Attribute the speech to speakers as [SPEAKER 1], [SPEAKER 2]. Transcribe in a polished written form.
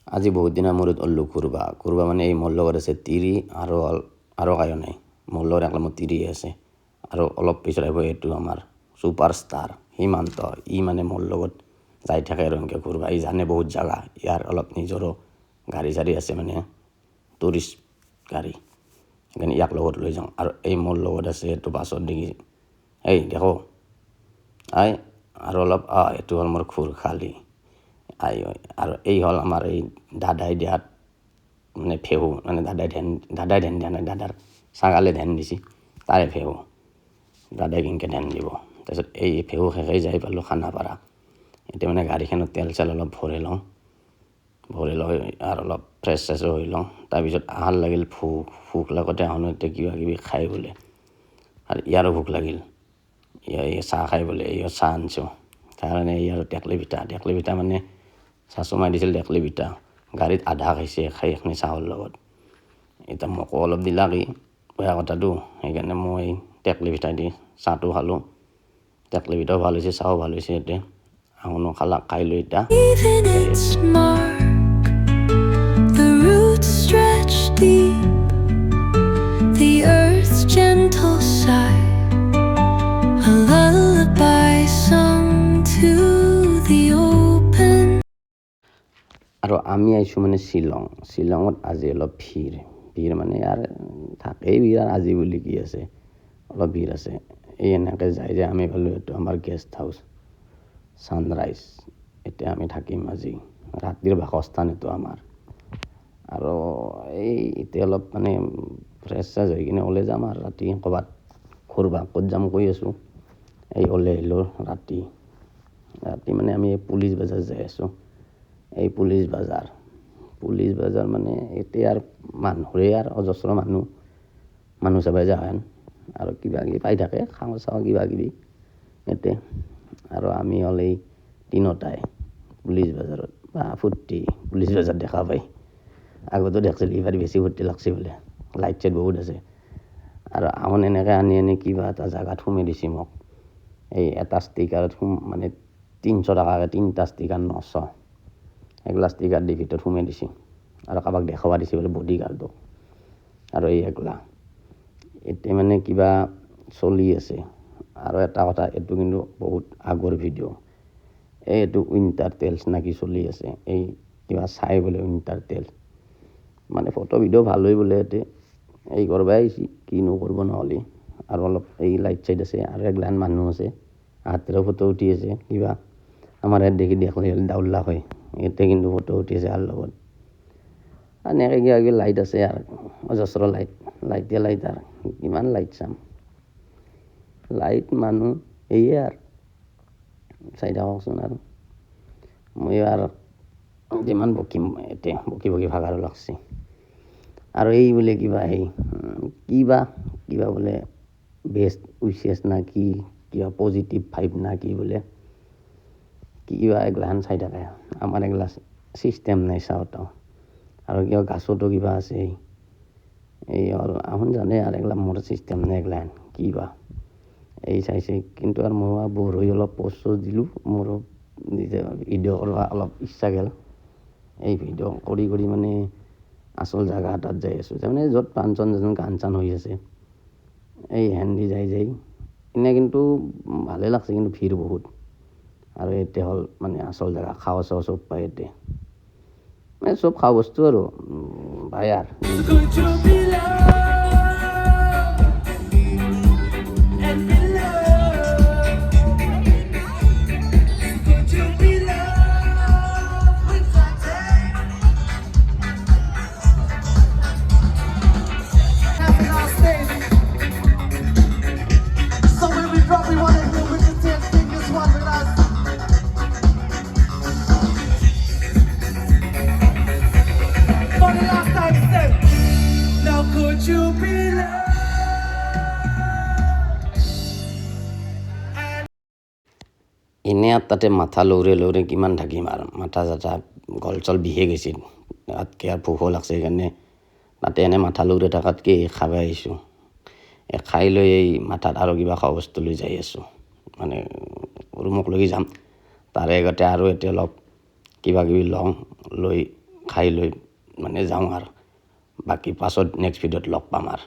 [SPEAKER 1] আজি বহুত দিনৰ মূৰত ওল্লো ঘূৰবা মানে এই মোৰ লগত আছে তিৰি আৰু কায়ো নাই। মোৰ লগত একলা মোৰ তিৰি আছে আৰু অলপ পিছত আহিব এইটো আমাৰ ছুপাৰ ষ্টাৰ সীমান্ত। ই মানে মোৰ লগত যাই থাকে আৰু এনেকৈ ঘূৰবা। ই জানে বহুত জাগা, ইয়াৰ অলপ নিজৰো গাড়ী চাড়ী আছে মানে টুৰিষ্ট গাড়ী, সেইকাৰণে ইয়াক লগত লৈ যাওঁ। আৰু এই মোৰ লগত আছে এইটো বাছত দেখি এই দেখো আৰু অলপ এইটো হ'ল মোৰ খুৰ খালী আৰু এই হ'ল আমাৰ এই দাদাই দিয়াত মানে ফেহু, মানে দাদাই ধ্যান দিয়া নাই, দাদাৰ ছাগালে ধ্যান দিছে, তাৰে ফেহু দাদাই কেনেকৈ ধ্যান দিব। তাৰপিছত এই ফেহু শেষেই যাই পালোঁ খানাপাৰা। এতিয়া মানে গাড়ীখনত তেল চেল অলপ ভৰাই লৈ আৰু অলপ ফ্ৰেছ হৈ লওঁ। তাৰপিছত আহাৰ লাগিল ভোক লাগোতে আহোঁতে কিবা কিবি খাই বোলে, আৰু ইয়াৰো ভোক লাগিল, এই চাহ খাই বোলে, এই চাহ আনিছোঁ। তাৰকাৰণে এই আৰু টেকলি পিঠা মানে চাচু মাৰি দিছিল টেকলি পিঠা, গাড়ীত আধা খাইছে, খাই এখনি চাহৰ লগত। এতিয়া মোকো অলপ দিলাকি বেয়া কথাটো, সেইকাৰণে মই টেকলি পিঠা দি চাহটো খালোঁ। টেকলি পিঠাও ভাল হৈছে, চাহো ভাল হৈছে। এতিয়া আহোনো খাই লৈ এতিয়া আৰু আমি আহিছোঁ মানে শ্বিলঙত আজি অলপ ভিৰ মানে ইয়াৰ থাকেই ভিৰ, আৰু আজি বুলি কি আছে, অলপ ভিৰ আছে। এই এনেকৈ যায় যে আমি পালোঁ এইটো আমাৰ গেষ্ট হাউচ ছানৰাইজ। এতিয়া আমি থাকিম আজি, ৰাতিৰ বাসস্থান এইটো আমাৰ। আৰু এই এতিয়া অলপ মানে ফ্ৰেছ হৈ কিনে ওলাই যাম আৰু ৰাতি ক'ৰবাত ঘূৰবা। ক'ত যাম কৈ আছোঁ, এই ওলাই আহিলোঁ ৰাতি মানে আমি পুলিচ বজাৰ যাই আছোঁ। এই পুলিচ বজাৰ মানে এতিয়া আৰু মানুহৰে আৰু অজস্ৰ মানুহ চাবাই যাহেন, আৰু কিবা কিবি পাই থাকে, খাওঁ চাওঁ কিবা কিবি ইয়াতে। আৰু আমি হ'ল এই তিনিওটাই পুলিচ বজাৰত বা ফূৰ্তি, পুলিচ বজাৰ দেখা পাই। আগতো দেখছিল, এইবাৰ বেছি ফূৰ্তি লাগছে বোলে, লাইট চাইট বহুত আছে। আৰু আহোন এনেকৈ আনি কিবা এটা জেগাত সোমাই দিছে মোক। এই এটা ষ্টিকাৰত মানে 300 টকাকৈ 3টা ষ্টিকাৰ 900, এগলা ষ্টিকাৰ দি ভিতৰত সোমাই দিছে। আৰু কাৰোবাক দেখাব দিছে বোলে বডি গাৰ্ডক। আৰু এই এগলা এতিয়া মানে কিবা চলি আছে। আৰু এটা কথা, এইটো কিন্তু বহুত আগৰ ভিডিঅ', এইটো উইণ্টাৰ টেলছ নাকি চলি আছে, এই কিবা চাই বোলে উইণ্টাৰ টেলছ, মানে ফটো ভিডিঅ' ভাল হৈ বোলে। ইয়াতে এই কৰিব আহিছে, কিনো কৰিব নহ'লে। আৰু অলপ এই লাইট চাইট আছে, আৰু এগলান মানুহ আছে, হাতেৰে ফটো উঠি আছে কিবা। আমাৰ ইয়াত দেখি দাউল্লা হয়, ইয়াতে কিন্তু ফটো উঠি আছে আৰু লগত এনেকৈ কিবা কিবি লাইট আছে, আৰু অজস্ৰ লাইটে আৰু কিমান লাইট চাম, লাইট মানুহ সেয়ে আৰু চাই থাককচোন। আৰু মই আৰু যিমান বকিম, এতিয়া বকি ভাগাৰো লাগছে। আৰু এই বোলে কিবা কিবা বোলে বেষ্ট উইচেছ না কি, কিবা পজিটিভ ভাইব না কি বোলে, কিবা এগলাখান চাই থাকে। আমাৰ এগলা চিষ্টেম নাই চাওঁতাও। আৰু কিবা গাছতো কিবা আছে, এই হ'ল আহোন জানে, আৰু এগলা মোৰ চিষ্টেম নাই এগলাখান কিবা এই চাইছে। কিন্তু আৰু মই বৰ হৈ অলপ পষ্ট দিলোঁ, মোৰো নিজে ভিডিঅ' কৰিব অলপ ইচ্ছা গ'ল। এই ভিডিঅ' কৰি মানে আচল জেগা এটাত যাই আছোঁ, তাৰমানে য'ত ফাংচন গান চান হৈ আছে, এই হেন্দি যাই এনে কিন্তু ভালে লাগছে, কিন্তু ভিৰ বহুত। আৰু এতিয়া হ'ল মানে আচল জেগা, খাৱা চাৱা চব পায় ইয়াতে, মানে চব খোৱা বস্তু আৰু ভাই আৰু এনে আৰু তাতে মাথা লৌৰে কিমান থাকিম, আৰু মাথা চাথা গল চল বিষে গৈছিল, তাতকৈ আৰু ভোকো লাগছে। সেইকাৰণে তাতে এনে মাথা লৌৰে থকাতকৈ খাব আহিছোঁ। খাই লৈ এই মাথাত আৰু কিবা খোৱা বস্তু লৈ যাই আছোঁ, মানে ৰুমক লৈ যাম। তাৰে আগতে আৰু এতিয়া অলপ কিবা কিবি লৈ খাই লৈ মানে যাওঁ আৰু বাকী পাছত নেক্সট ভিডিঅ'ত লগ পাম আৰু